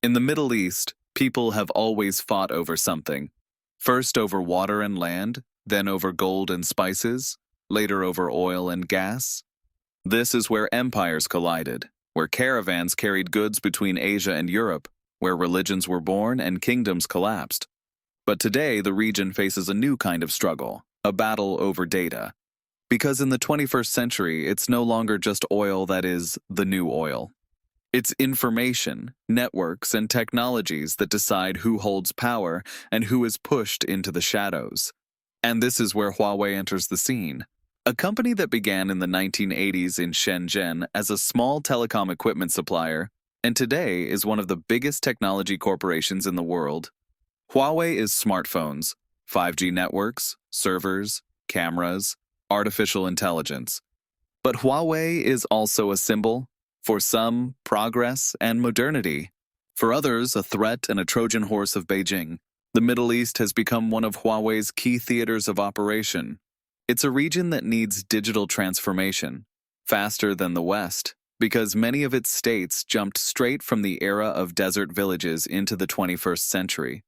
In the Middle East, people have always fought over something. First over water and land, then over gold and spices, later over oil and gas. This is where empires collided, where caravans carried goods between Asia and Europe, where religions were born and kingdoms collapsed. But today, the region faces a new kind of struggle, a battle over data. Because in the 21st century, it's no longer just oil that is the new oil. It's information, networks, and technologies that decide who holds power and who is pushed into the shadows. And this is where Huawei enters the scene. A company that began in the 1980s in Shenzhen as a small telecom equipment supplier, and today is one of the biggest technology corporations in the world. Huawei is smartphones, 5G networks, servers, cameras, artificial intelligence. But Huawei is also a symbol. For some, progress and modernity. For others, a threat and a Trojan horse of Beijing. The Middle East has become one of Huawei's key theaters of operation. It's a region that needs digital transformation, faster than the West, because many of its states jumped straight from the era of desert villages into the 21st century.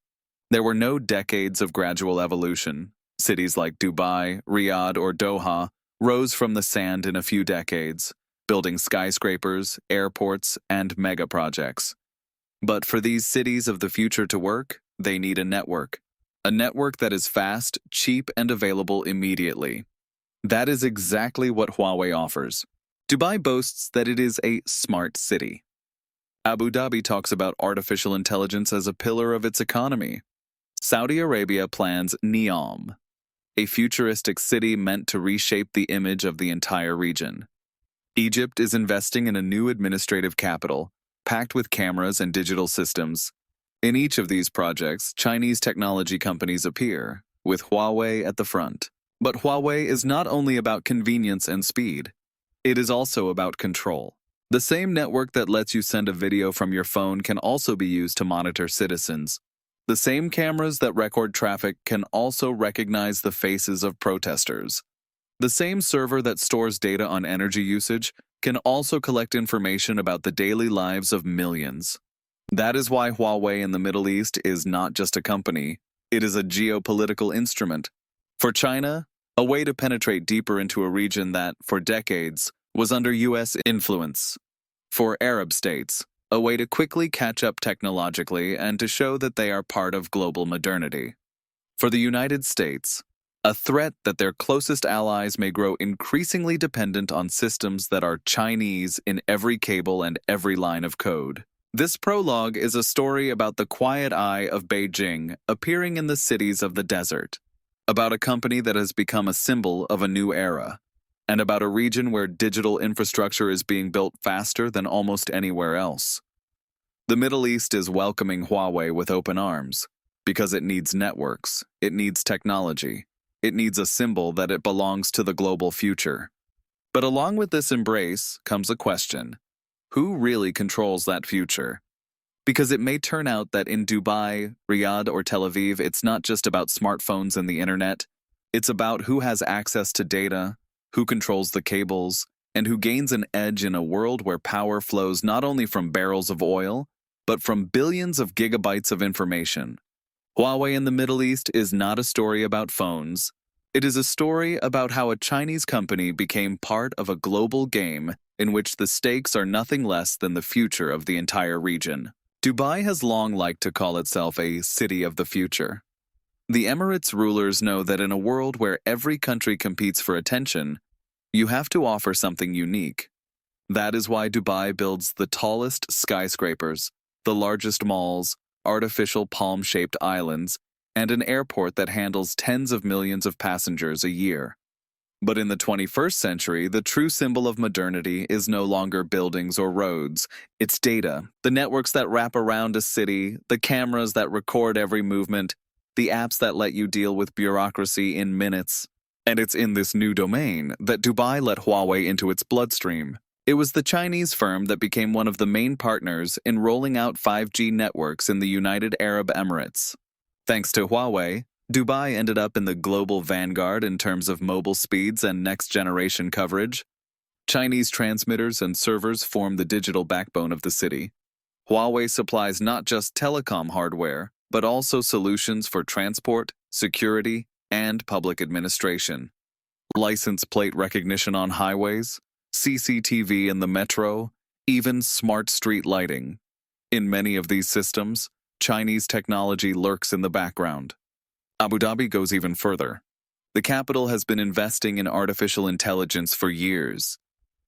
There were no decades of gradual evolution. Cities like Dubai, Riyadh, or Doha rose from the sand in a few decades, building skyscrapers, airports, and mega projects. But for these cities of the future to work, they need a network that is fast, cheap, and available immediately. That is exactly what Huawei offers. Dubai boasts that it is a smart city. Abu Dhabi talks about artificial intelligence as a pillar of its economy. Saudi Arabia plans NEOM, a futuristic city meant to reshape the image of the entire region. Egypt is investing in a new administrative capital, packed with cameras and digital systems. In each of these projects, Chinese technology companies appear, with Huawei at the front. But Huawei is not only about convenience and speed. It is also about control. The same network that lets you send a video from your phone can also be used to monitor citizens. The same cameras that record traffic can also recognize the faces of protesters. The same server that stores data on energy usage can also collect information about the daily lives of millions. That is why Huawei in the Middle East is not just a company, it is a geopolitical instrument. For China, a way to penetrate deeper into a region that, for decades, was under U.S. influence. For Arab states, a way to quickly catch up technologically and to show that they are part of global modernity. For the United States, a threat that their closest allies may grow increasingly dependent on systems that are Chinese in every cable and every line of code. This prologue is a story about the quiet eye of Beijing appearing in the cities of the desert, about a company that has become a symbol of a new era, and about a region where digital infrastructure is being built faster than almost anywhere else. The Middle East is welcoming Huawei with open arms, because it needs networks, it needs technology. It needs a symbol that it belongs to the global future. But along with this embrace comes a question. Who really controls that future? Because it may turn out that in Dubai, Riyadh, or Tel Aviv, it's not just about smartphones and the internet. It's about who has access to data, who controls the cables, and who gains an edge in a world where power flows not only from barrels of oil, but from billions of gigabytes of information. Huawei in the Middle East is not a story about phones. It is a story about how a Chinese company became part of a global game in which the stakes are nothing less than the future of the entire region. Dubai has long liked to call itself a city of the future. The Emirates' rulers know that in a world where every country competes for attention, you have to offer something unique. That is why Dubai builds the tallest skyscrapers, the largest malls, artificial palm-shaped islands, and an airport that handles tens of millions of passengers a year. But in the 21st century, the true symbol of modernity is no longer buildings or roads. It's data, the networks that wrap around a city, the cameras that record every movement, the apps that let you deal with bureaucracy in minutes. And it's in this new domain that Dubai let Huawei into its bloodstream. It was the Chinese firm that became one of the main partners in rolling out 5G networks in the United Arab Emirates. Thanks to Huawei, Dubai ended up in the global vanguard in terms of mobile speeds and next-generation coverage. Chinese transmitters and servers form the digital backbone of the city. Huawei supplies not just telecom hardware, but also solutions for transport, security, and public administration. License plate recognition on highways, CCTV in the metro, even smart street lighting. In many of these systems, Chinese technology lurks in the background. Abu Dhabi goes even further. The capital has been investing in artificial intelligence for years.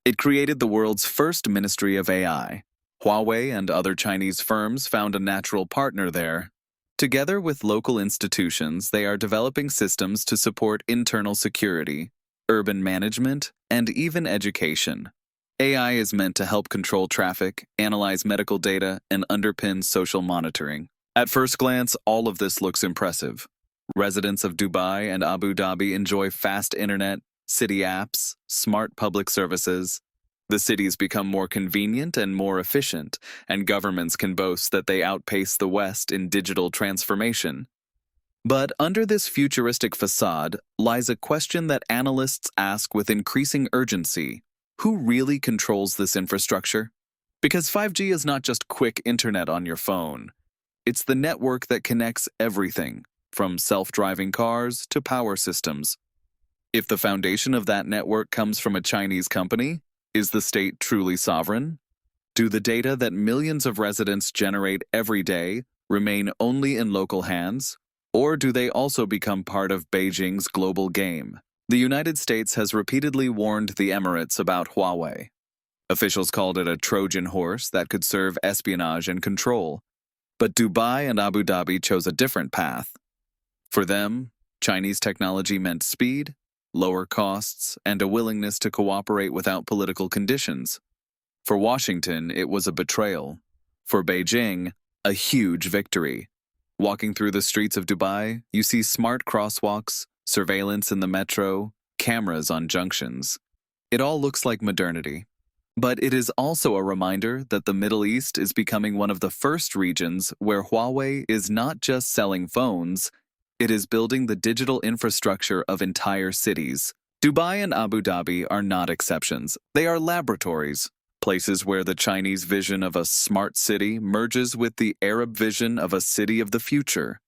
It created the world's first ministry of AI. Huawei and other Chinese firms found a natural partner there. Together with local institutions, they are developing systems to support internal security, urban management, and even education. AI is meant to help control traffic, analyze medical data, and underpin social monitoring. At first glance, all of this looks impressive. Residents of Dubai and Abu Dhabi enjoy fast internet, city apps, smart public services. The cities become more convenient and more efficient, and governments can boast that they outpace the West in digital transformation. But under this futuristic facade lies a question that analysts ask with increasing urgency. Who really controls this infrastructure? Because 5G is not just quick internet on your phone. It's the network that connects everything, from self-driving cars to power systems. If the foundation of that network comes from a Chinese company, is the state truly sovereign? Do the data that millions of residents generate every day remain only in local hands? Or do they also become part of Beijing's global game? The United States has repeatedly warned the Emirates about Huawei. Officials called it a Trojan horse that could serve espionage and control. But Dubai and Abu Dhabi chose a different path. For them, Chinese technology meant speed, lower costs, and a willingness to cooperate without political conditions. For Washington, it was a betrayal. For Beijing, a huge victory. Walking through the streets of Dubai, you see smart crosswalks, surveillance in the metro, cameras on junctions. It all looks like modernity. But it is also a reminder that the Middle East is becoming one of the first regions where Huawei is not just selling phones, it is building the digital infrastructure of entire cities. Dubai and Abu Dhabi are not exceptions. They are laboratories, places where the Chinese vision of a smart city merges with the Arab vision of a city of the future.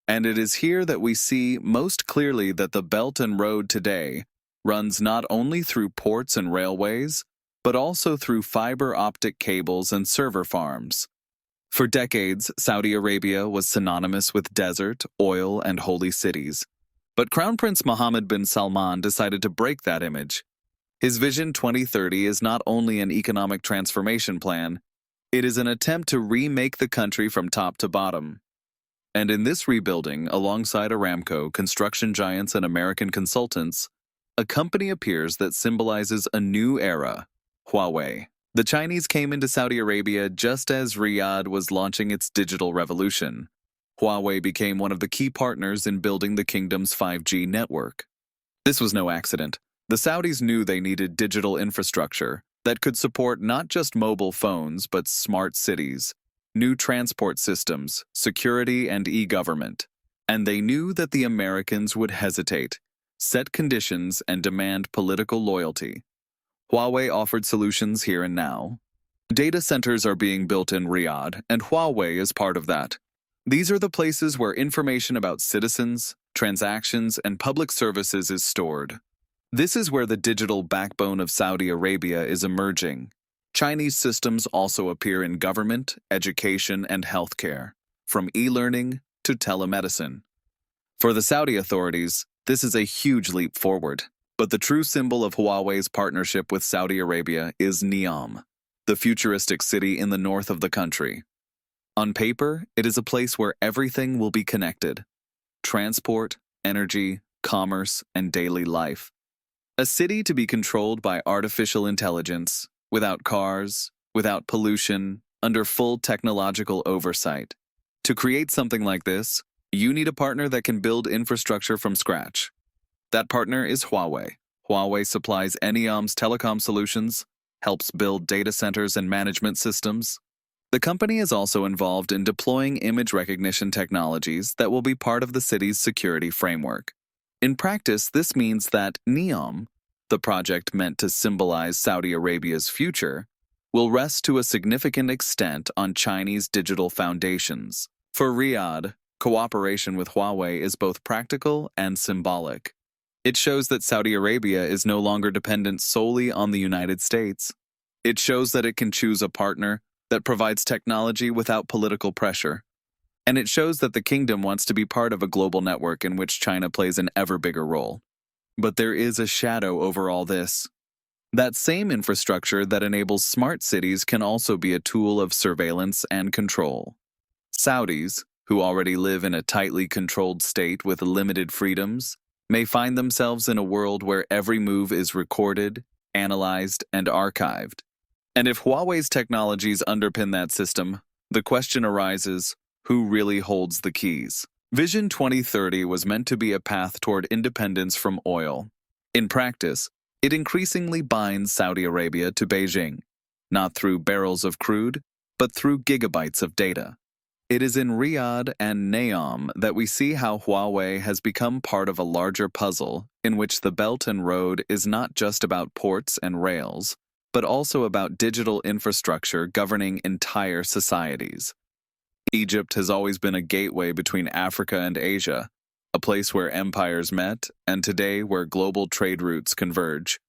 And it is here that we see most clearly that the Belt and Road today runs not only through ports and railways, but also through fiber-optic cables and server farms. For decades, Saudi Arabia was synonymous with desert, oil, and holy cities. But Crown Prince Mohammed bin Salman decided to break that image. His Vision 2030 is not only an economic transformation plan, it is an attempt to remake the country from top to bottom. And in this rebuilding, alongside Aramco, construction giants, and American consultants, a company appears that symbolizes a new era: Huawei. The Chinese came into Saudi Arabia just as Riyadh was launching its digital revolution. Huawei became one of the key partners in building the kingdom's 5G network. This was no accident. The Saudis knew they needed digital infrastructure that could support not just mobile phones but smart cities, new transport systems, security, and e-government. And they knew that the Americans would hesitate, set conditions, and demand political loyalty. Huawei offered solutions here and now. Data centers are being built in Riyadh, and Huawei is part of that. These are the places where information about citizens, transactions, and public services is stored. This is where the digital backbone of Saudi Arabia is emerging. Chinese systems also appear in government, education, and healthcare, from e-learning to telemedicine. For the Saudi authorities, this is a huge leap forward. But the true symbol of Huawei's partnership with Saudi Arabia is Neom, the futuristic city in the north of the country. On paper, it is a place where everything will be connected: transport, energy, commerce, and daily life. A city to be controlled by artificial intelligence, without cars, without pollution, under full technological oversight. To create something like this, you need a partner that can build infrastructure from scratch. That partner is Huawei. Huawei supplies Neom's telecom solutions, helps build data centers and management systems. The company is also involved in deploying image recognition technologies that will be part of the city's security framework. In practice, this means that Neom, the project meant to symbolize Saudi Arabia's future, will rest to a significant extent on Chinese digital foundations. For Riyadh, cooperation with Huawei is both practical and symbolic. It shows that Saudi Arabia is no longer dependent solely on the United States. It shows that it can choose a partner that provides technology without political pressure. And it shows that the kingdom wants to be part of a global network in which China plays an ever bigger role. But there is a shadow over all this. That same infrastructure that enables smart cities can also be a tool of surveillance and control. Saudis, who already live in a tightly controlled state with limited freedoms, may find themselves in a world where every move is recorded, analyzed, and archived. And if Huawei's technologies underpin that system, the question arises, who really holds the keys? Vision 2030 was meant to be a path toward independence from oil. In practice, it increasingly binds Saudi Arabia to Beijing, not through barrels of crude, but through gigabytes of data. It is in Riyadh and Neom that we see how Huawei has become part of a larger puzzle in which the Belt and Road is not just about ports and rails, but also about digital infrastructure governing entire societies. Egypt has always been a gateway between Africa and Asia, a place where empires met, and today where global trade routes converge.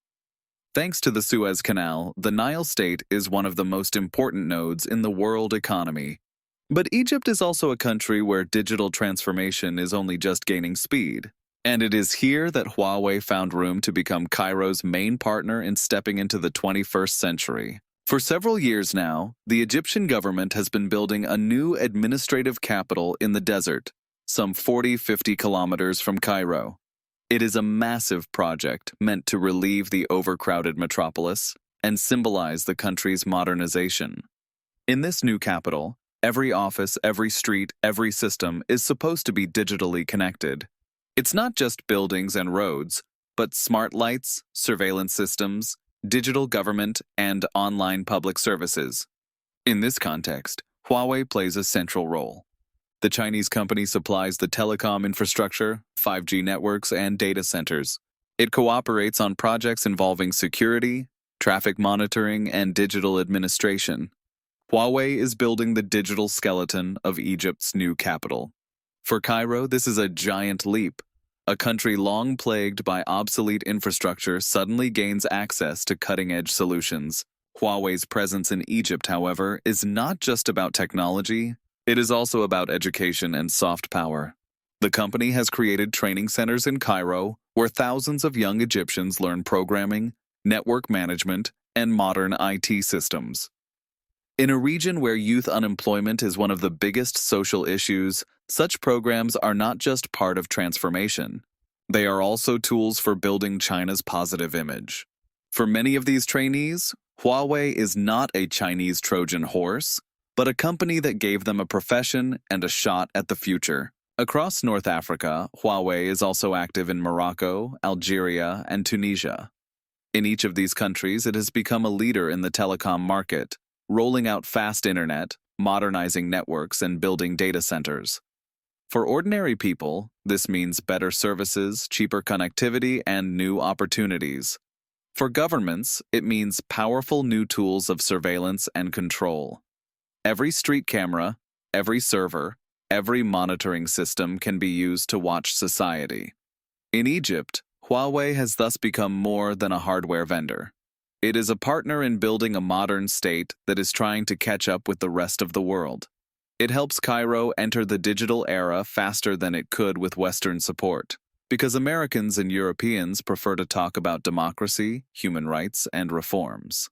Thanks to the Suez Canal, the Nile State is one of the most important nodes in the world economy. But Egypt is also a country where digital transformation is only just gaining speed. And it is here that Huawei found room to become Cairo's main partner in stepping into the 21st century. For several years now, the Egyptian government has been building a new administrative capital in the desert, some 40-50 kilometers from Cairo. It is a massive project meant to relieve the overcrowded metropolis and symbolize the country's modernization. In this new capital, every office, every street, every system is supposed to be digitally connected. It's not just buildings and roads, but smart lights, surveillance systems, digital government, and online public services. In this context, Huawei plays a central role. The Chinese company supplies the telecom infrastructure, 5G networks, and data centers. It cooperates on projects involving security, traffic monitoring, and digital administration. Huawei is building the digital skeleton of Egypt's new capital. For Cairo, this is a giant leap. A country long plagued by obsolete infrastructure suddenly gains access to cutting-edge solutions. Huawei's presence in Egypt, however, is not just about technology, it is also about education and soft power. The company has created training centers in Cairo where thousands of young Egyptians learn programming, network management, and modern IT systems. In a region where youth unemployment is one of the biggest social issues, such programs are not just part of transformation. They are also tools for building China's positive image. For many of these trainees, Huawei is not a Chinese Trojan horse, but a company that gave them a profession and a shot at the future. Across North Africa, Huawei is also active in Morocco, Algeria, and Tunisia. In each of these countries, it has become a leader in the telecom market, rolling out fast internet, modernizing networks, and building data centers. For ordinary people, this means better services, cheaper connectivity, and new opportunities. For governments, it means powerful new tools of surveillance and control. Every street camera, every server, every monitoring system can be used to watch society. In Egypt, Huawei has thus become more than a hardware vendor. It is a partner in building a modern state that is trying to catch up with the rest of the world. It helps Cairo enter the digital era faster than it could with Western support, because Americans and Europeans prefer to talk about democracy, human rights, and reforms.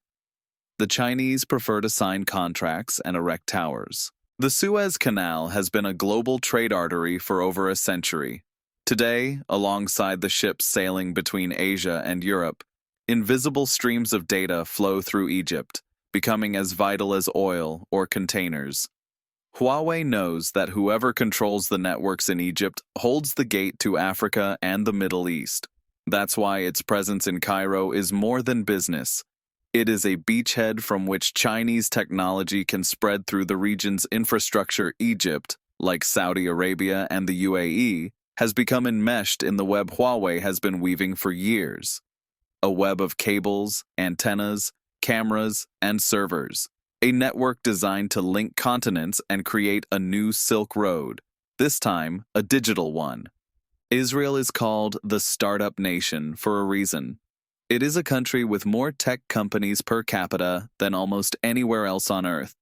The Chinese prefer to sign contracts and erect towers. The Suez Canal has been a global trade artery for over a century. Today, alongside the ships sailing between Asia and Europe, invisible streams of data flow through Egypt, becoming as vital as oil or containers. Huawei knows that whoever controls the networks in Egypt holds the gate to Africa and the Middle East. That's why its presence in Cairo is more than business. It is a beachhead from which Chinese technology can spread through the region's infrastructure. Egypt, like Saudi Arabia and the UAE, has become enmeshed in the web Huawei has been weaving for years. A web of cables, antennas, cameras, and servers. A network designed to link continents and create a new Silk Road, this time a digital one. Israel is called the startup nation for a reason. It is a country with more tech companies per capita than almost anywhere else on Earth.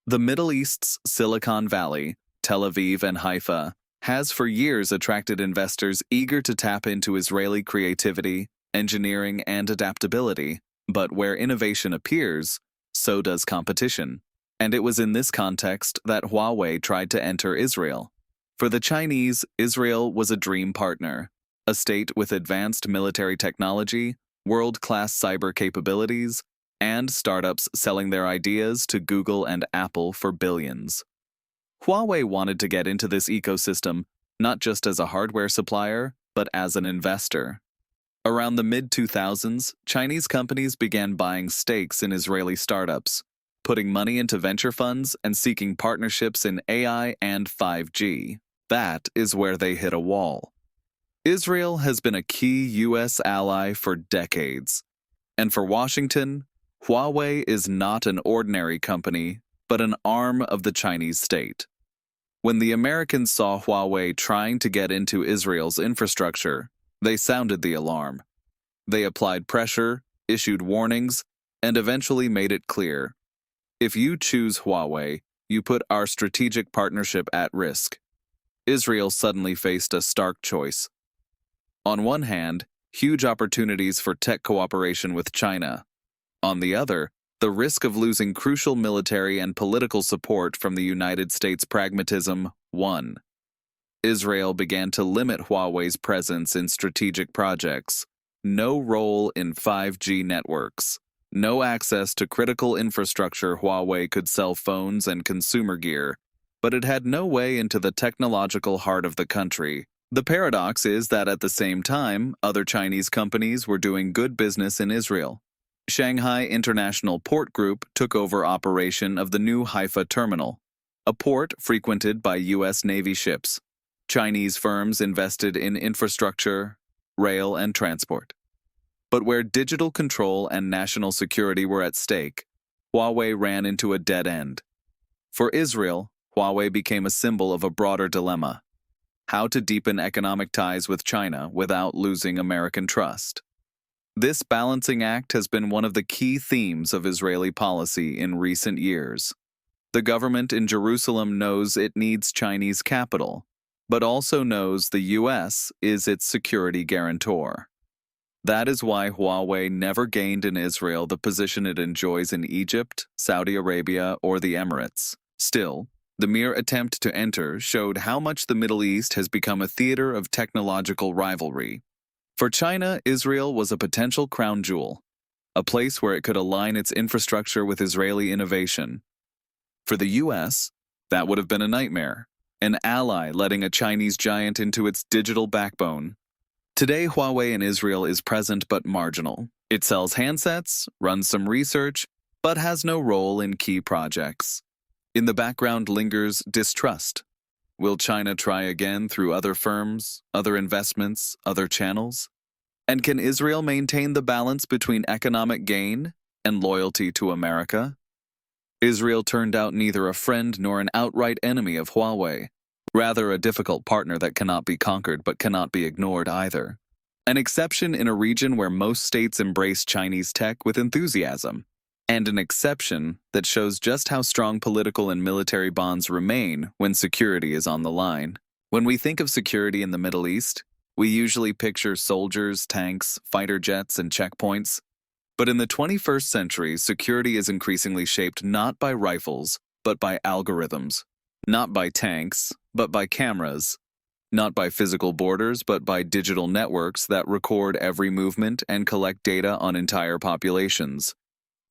The Middle East's Silicon Valley, Tel Aviv and Haifa, has for years attracted investors eager to tap into Israeli creativity, engineering, and adaptability. But where innovation appears, so does competition. And it was in this context that Huawei tried to enter Israel. For the Chinese, Israel was a dream partner, a state with advanced military technology, world-class cyber capabilities, and startups selling their ideas to Google and Apple for billions. Huawei wanted to get into this ecosystem not just as a hardware supplier, but as an investor. Around the mid-2000s, Chinese companies began buying stakes in Israeli startups, putting money into venture funds and seeking partnerships in AI and 5G. That is where they hit a wall. Israel has been a key U.S. ally for decades. And for Washington, Huawei is not an ordinary company, but an arm of the Chinese state. When the Americans saw Huawei trying to get into Israel's infrastructure, they sounded the alarm. They applied pressure, issued warnings, and eventually made it clear. If you choose Huawei, you put our strategic partnership at risk. Israel suddenly faced a stark choice. On one hand, huge opportunities for tech cooperation with China. On the other, the risk of losing crucial military and political support from the United States' pragmatism won. Israel began to limit Huawei's presence in strategic projects, no role in 5G networks, no access to critical infrastructure. Huawei could sell phones and consumer gear, but it had no way into the technological heart of the country. The paradox is that at the same time, other Chinese companies were doing good business in Israel. Shanghai International Port Group took over operation of the new Haifa terminal, a port frequented by U.S. Navy ships. Chinese firms invested in infrastructure, rail, and transport. But where digital control and national security were at stake, Huawei ran into a dead end. For Israel, Huawei became a symbol of a broader dilemma: how to deepen economic ties with China without losing American trust. This balancing act has been one of the key themes of Israeli policy in recent years. The government in Jerusalem knows it needs Chinese capital, but also knows the U.S. is its security guarantor. That is why Huawei never gained in Israel the position it enjoys in Egypt, Saudi Arabia, or the Emirates. Still, the mere attempt to enter showed how much the Middle East has become a theater of technological rivalry. For China, Israel was a potential crown jewel, a place where it could align its infrastructure with Israeli innovation. For the U.S., that would have been a nightmare, an ally letting a Chinese giant into its digital backbone. Today, Huawei in Israel is present but marginal. It sells handsets, runs some research, but has no role in key projects. In the background lingers distrust. Will China try again through other firms, other investments, other channels? And can Israel maintain the balance between economic gain and loyalty to America? Israel turned out neither a friend nor an outright enemy of Huawei, rather a difficult partner that cannot be conquered but cannot be ignored either. An exception in a region where most states embrace Chinese tech with enthusiasm, and an exception that shows just how strong political and military bonds remain when security is on the line. When we think of security in the Middle East, we usually picture soldiers, tanks, fighter jets, and checkpoints. But in the 21st century, security is increasingly shaped not by rifles, but by algorithms. Not by tanks, but by cameras. Not by physical borders, but by digital networks that record every movement and collect data on entire populations.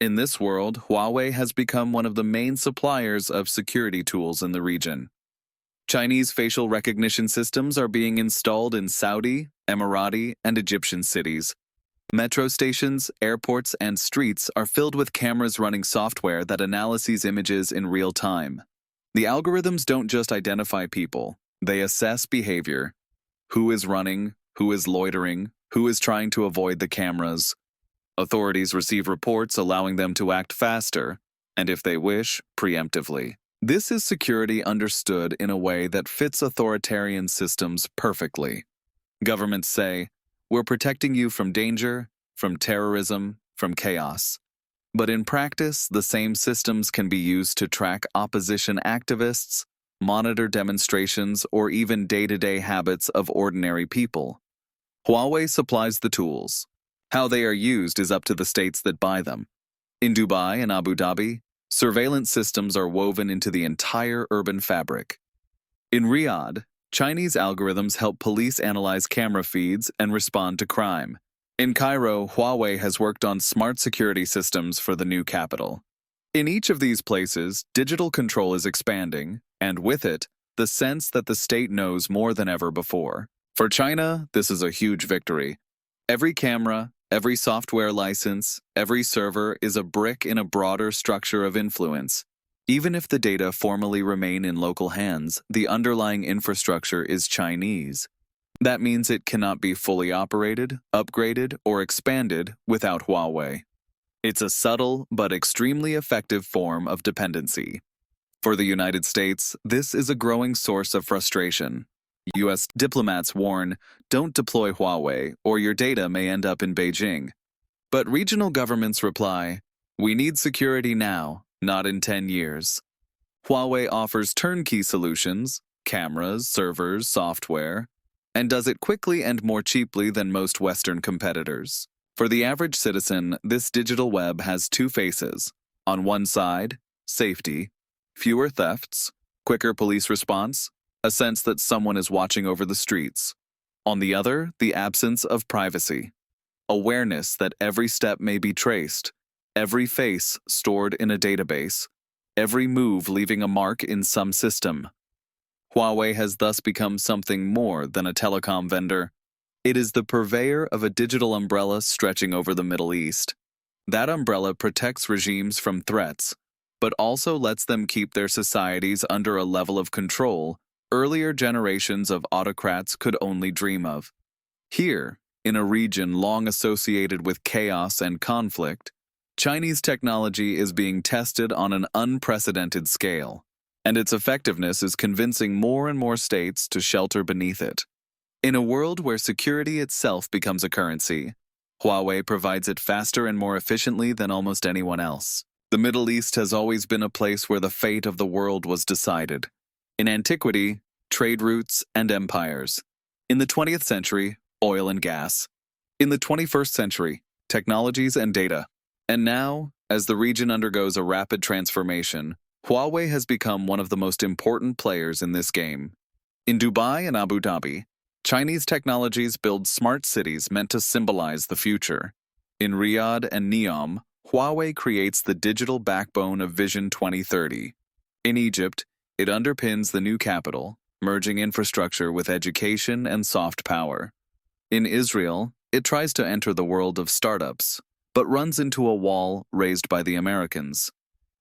In this world, Huawei has become one of the main suppliers of security tools in the region. Chinese facial recognition systems are being installed in Saudi, Emirati, and Egyptian cities. Metro stations, airports, and streets are filled with cameras running software that analyzes images in real time. The algorithms don't just identify people, they assess behavior. Who is running, who is loitering, who is trying to avoid the cameras. Authorities receive reports allowing them to act faster, and if they wish, preemptively. This is security understood in a way that fits authoritarian systems perfectly. Governments say, "We're protecting you from danger, from terrorism, from chaos." But in practice, the same systems can be used to track opposition activists, monitor demonstrations, or even day-to-day habits of ordinary people. Huawei supplies the tools. How they are used is up to the states that buy them. In Dubai and Abu Dhabi, surveillance systems are woven into the entire urban fabric. In Riyadh, Chinese algorithms help police analyze camera feeds and respond to crime. In Cairo, Huawei has worked on smart security systems for the new capital. In each of these places, digital control is expanding, and with it, the sense that the state knows more than ever before. For China, this is a huge victory. Every camera, every software license, every server is a brick in a broader structure of influence. Even if the data formally remain in local hands, the underlying infrastructure is Chinese. That means it cannot be fully operated, upgraded, or expanded without Huawei. It's a subtle but extremely effective form of dependency. For the United States, this is a growing source of frustration. U.S. diplomats warn, "Don't deploy Huawei, or your data may end up in Beijing." But regional governments reply, "We need security now, not in 10 years. Huawei offers turnkey solutions, cameras, servers, software, and does it quickly and more cheaply than most Western competitors. For the average citizen, this digital web has two faces. On one side, safety, fewer thefts, quicker police response, a sense that someone is watching over the streets. On the other, the absence of privacy, awareness that every step may be traced, every face stored in a database, every move leaving a mark in some system. Huawei has thus become something more than a telecom vendor. It is the purveyor of a digital umbrella stretching over the Middle East. That umbrella protects regimes from threats, but also lets them keep their societies under a level of control earlier generations of autocrats could only dream of. Here, in a region long associated with chaos and conflict, Chinese technology is being tested on an unprecedented scale, and its effectiveness is convincing more and more states to shelter beneath it. In a world where security itself becomes a currency, Huawei provides it faster and more efficiently than almost anyone else. The Middle East has always been a place where the fate of the world was decided. In antiquity, trade routes and empires. In the 20th century, oil and gas. In the 21st century, technologies and data. And now, as the region undergoes a rapid transformation, Huawei has become one of the most important players in this game. In Dubai and Abu Dhabi, Chinese technologies build smart cities meant to symbolize the future. In Riyadh and Neom, Huawei creates the digital backbone of Vision 2030. In Egypt, it underpins the new capital, merging infrastructure with education and soft power. In Israel, it tries to enter the world of startups, but runs into a wall raised by the Americans.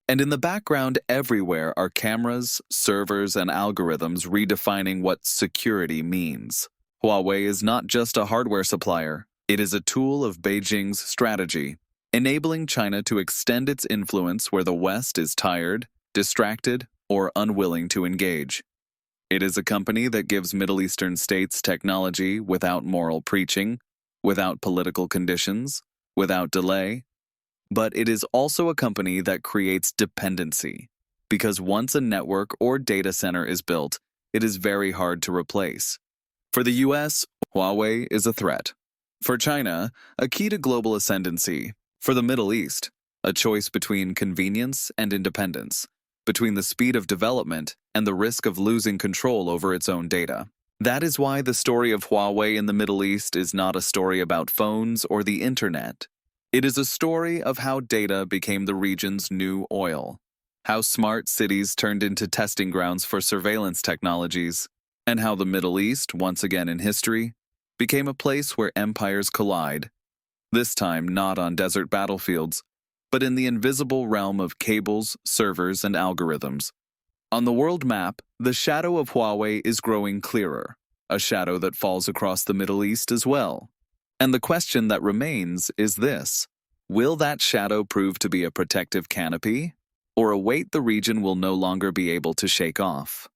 And in the background everywhere are cameras, servers, and algorithms redefining what security means. Huawei is not just a hardware supplier, it is a tool of Beijing's strategy, enabling China to extend its influence where the West is tired, distracted, or unwilling to engage. It is a company that gives Middle Eastern states technology without moral preaching, without political conditions, without delay. But it is also a company that creates dependency, because once a network or data center is built, it is very hard to replace. For the US, Huawei is a threat. For China, a key to global ascendancy. For the Middle East, a choice between convenience and independence, between the speed of development and the risk of losing control over its own data. That is why the story of Huawei in the Middle East is not a story about phones or the internet. It is a story of how data became the region's new oil, how smart cities turned into testing grounds for surveillance technologies, and how the Middle East, once again in history, became a place where empires collide, this time not on desert battlefields, but in the invisible realm of cables, servers, and algorithms. On the world map, the shadow of Huawei is growing clearer, a shadow that falls across the Middle East as well. And the question that remains is this: Will that shadow prove to be a protective canopy, or a weight the region will no longer be able to shake off?